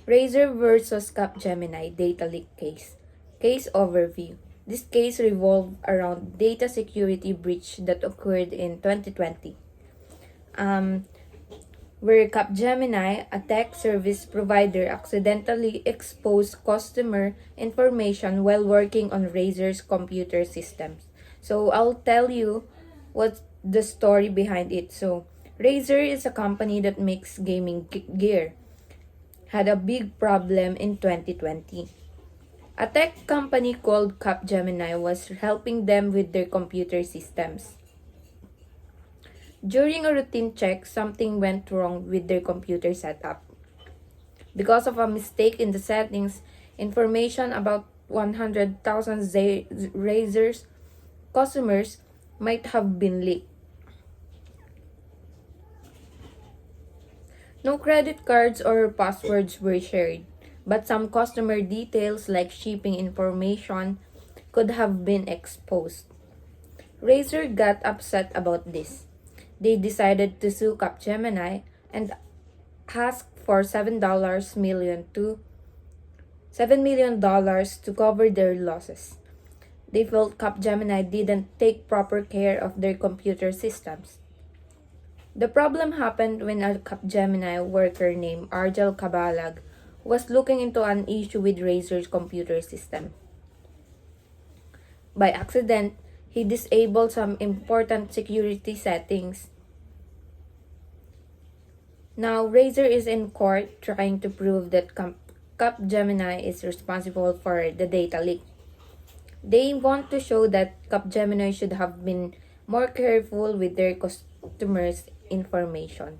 Razer versus Capgemini data leak case. Case overview. This case revolved around data security breach that occurred in 2020. Um, where Capgemini, a tech service provider, accidentally exposed customer information while working on Razer's computer systems. So I'll tell you what's the story behind it. So Razer is a company that makes gaming gear. Had a big problem in 2020. A tech company called Capgemini was helping them with their computer systems. During a routine check, something went wrong with their computer setup. Because of a mistake in the settings, information about 100,000 Razer's customers might have been leaked. No credit cards or passwords were shared, but some customer details like shipping information could have been exposed. Razer got upset about this. They decided to sue Capgemini and ask for $7 million to cover their losses. They felt Capgemini didn't take proper care of their computer systems. The problem happened when a Capgemini worker named Arjel Kabalag was looking into an issue with Razer's computer system. By accident, he disabled some important security settings. Now, Razer is in court trying to prove that Capgemini is responsible for the data leak. They want to show that Capgemini should have been more careful with their customers' information.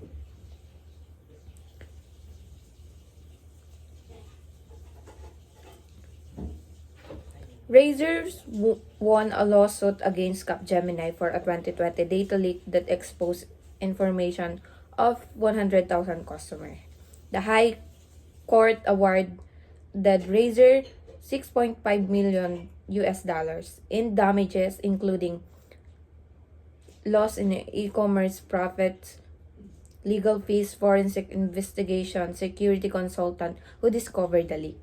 Razer won a lawsuit against Capgemini for a 2020 data leak that exposed information of 100,000 customers. The High Court awarded Razer 6.5 million US dollars in damages, including loss in e-commerce profits, legal fees, forensic investigation, security consultant who discovered the leak.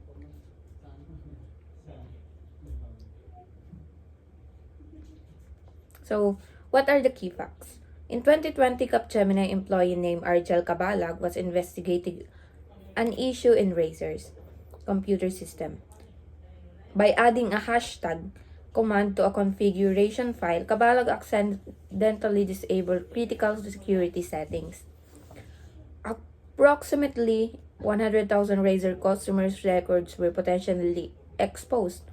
So, what are the key facts? In 2020, Capgemini employee named Arjel Kabalag was investigating an issue in Razer's computer system. By adding a hashtag command to a configuration file, Kabalag accidentally disabled critical security settings. Approximately 100,000 Razer customers' records were potentially exposed.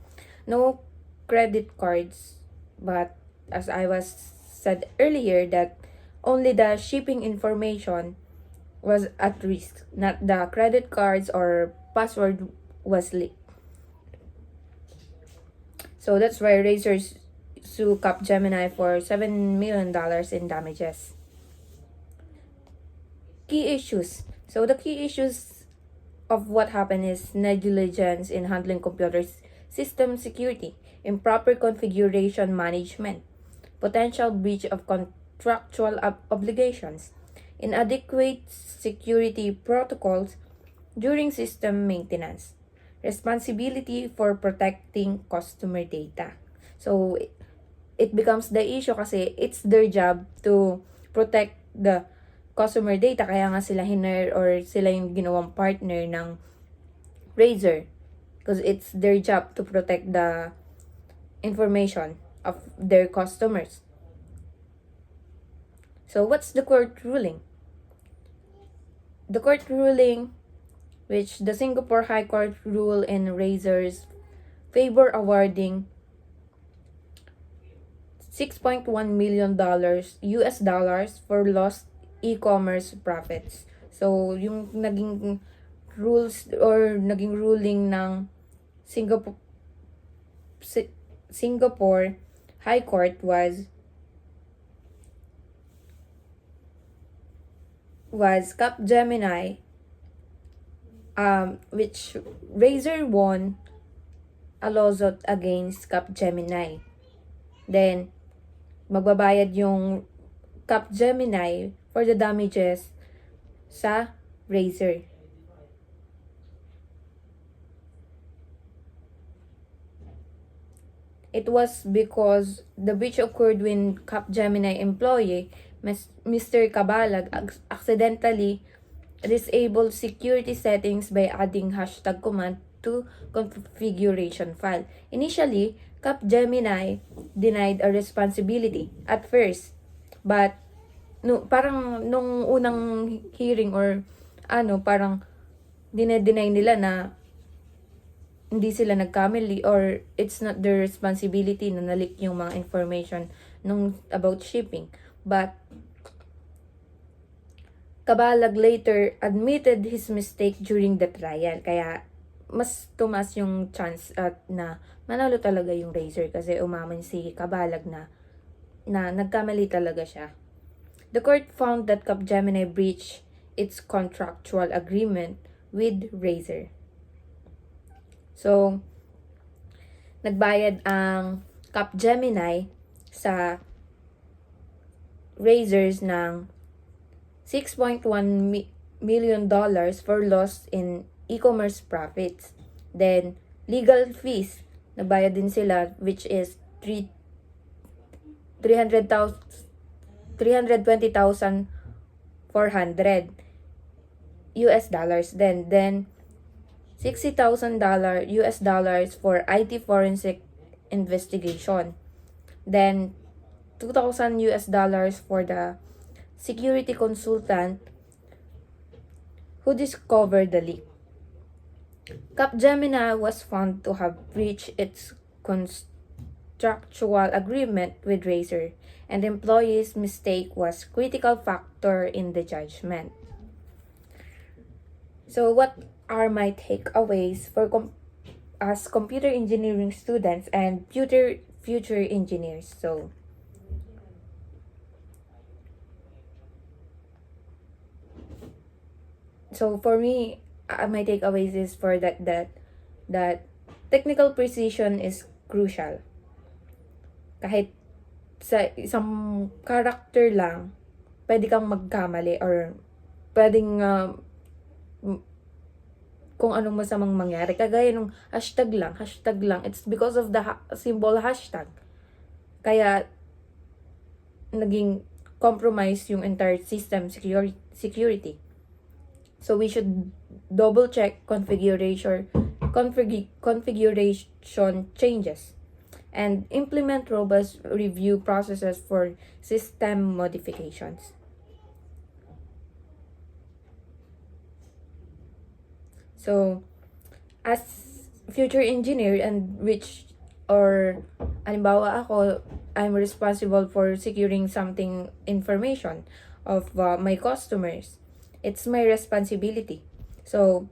No credit cards, but as I was said earlier that only the shipping information was at risk, not the credit cards or password was leaked. So that's why Razer sue Capgemini for $7 million in damages. Key issues. So the key issues of what happened is negligence in handling computer system security, improper configuration management, potential breach of contractual obligations, inadequate security protocols during system maintenance, responsibility for protecting customer data. So, it becomes the issue kasi it's their job to protect the customer data. Kaya nga sila hiner or sila yung ginawang partner ng Razer. Because it's their job to protect the information of their customers. So, what's the court ruling? The court ruling, which the Singapore High Court ruled in Razer's favor, awarding $6.1 million US dollars for lost e-commerce profits. So, yung naging rules or naging ruling ng Singapore High Court was Capgemini, which Razer won a lawsuit against Capgemini. Then, magbabayad yung Capgemini for the damages sa Razer. It was because the breach occurred when Capgemini employee, Mr. Kabalag, accidentally disabled security settings by adding hashtag command to configuration file. Initially, Capgemini denied a responsibility at first, but no, parang nung unang hearing or parang dinedeny nila na hindi sila nagkamali or it's not their responsibility na nalik yung mga information about shipping. But Kabalag later admitted his mistake during the trial. Kaya mas tumas yung chance at na manalo talaga yung Razer kasi umamin si Kabalag na nagkamali talaga siya. The court found that Capgemini breached its contractual agreement with Razer. So, nagbayad ang Capgemini sa Razers ng $6.1 million for loss in e-commerce profits. Then, legal fees, nagbayad din sila, which is $320,400 US dollars. Then $60,000 US dollars for IT forensic investigation. Then $2,000 US dollars for the security consultant who discovered the leak. Capgemini was found to have breached its contractual agreement with Razer, and the employee's mistake was critical factor in the judgment. So what are my takeaways for as computer engineering students and future engineers? So for me, my takeaways is for that technical precision is crucial. Kahit sa isang character lang, pwede kang magkamali or pwedeng kung anong masamang mangyari. Kagaya nung hashtag lang. It's because of the symbol hashtag. Kaya, naging compromise yung entire system security. So, we should double check configuration changes and implement robust review processes for system modifications. So, as future engineer and halimbawa ako, I'm responsible for securing something information of my customers. It's my responsibility. So,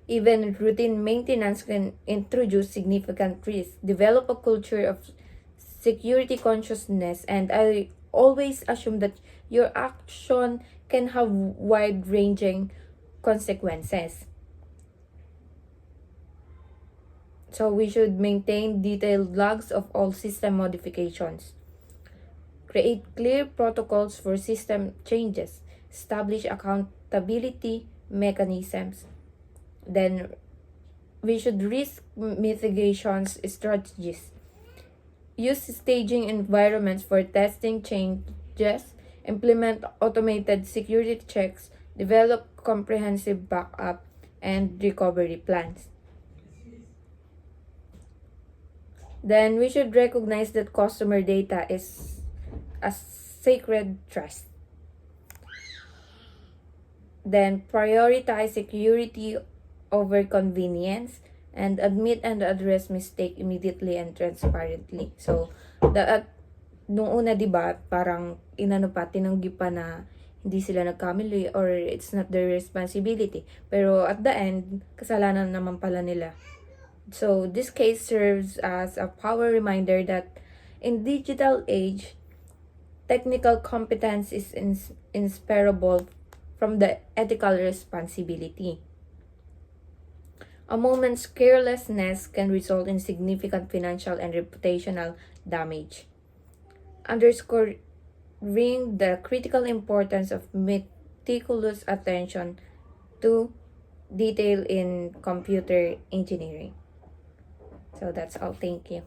even routine maintenance can introduce significant risk, develop a culture of security consciousness, and I always assume that your action can have wide-ranging consequences. So we should maintain detailed logs of all system modifications, create clear protocols for system changes, establish accountability mechanisms. Then we should risk mitigation strategies, use staging environments for testing changes, implement automated security checks, develop comprehensive backup and recovery plans. Then we should recognize that customer data is a sacred trust. Then prioritize security over convenience and admit and address mistake immediately and transparently. So, nung una, diba, parang tinanggi pa na hindi sila nagkamali or it's not their responsibility. Pero at the end, kasalanan naman pala nila. So this case serves as a power reminder that in digital age, technical competence is inseparable from the ethical responsibility. A moment's carelessness can result in significant financial and reputational damage, underscoring the critical importance of meticulous attention to detail in computer engineering. So that's all. Thank you.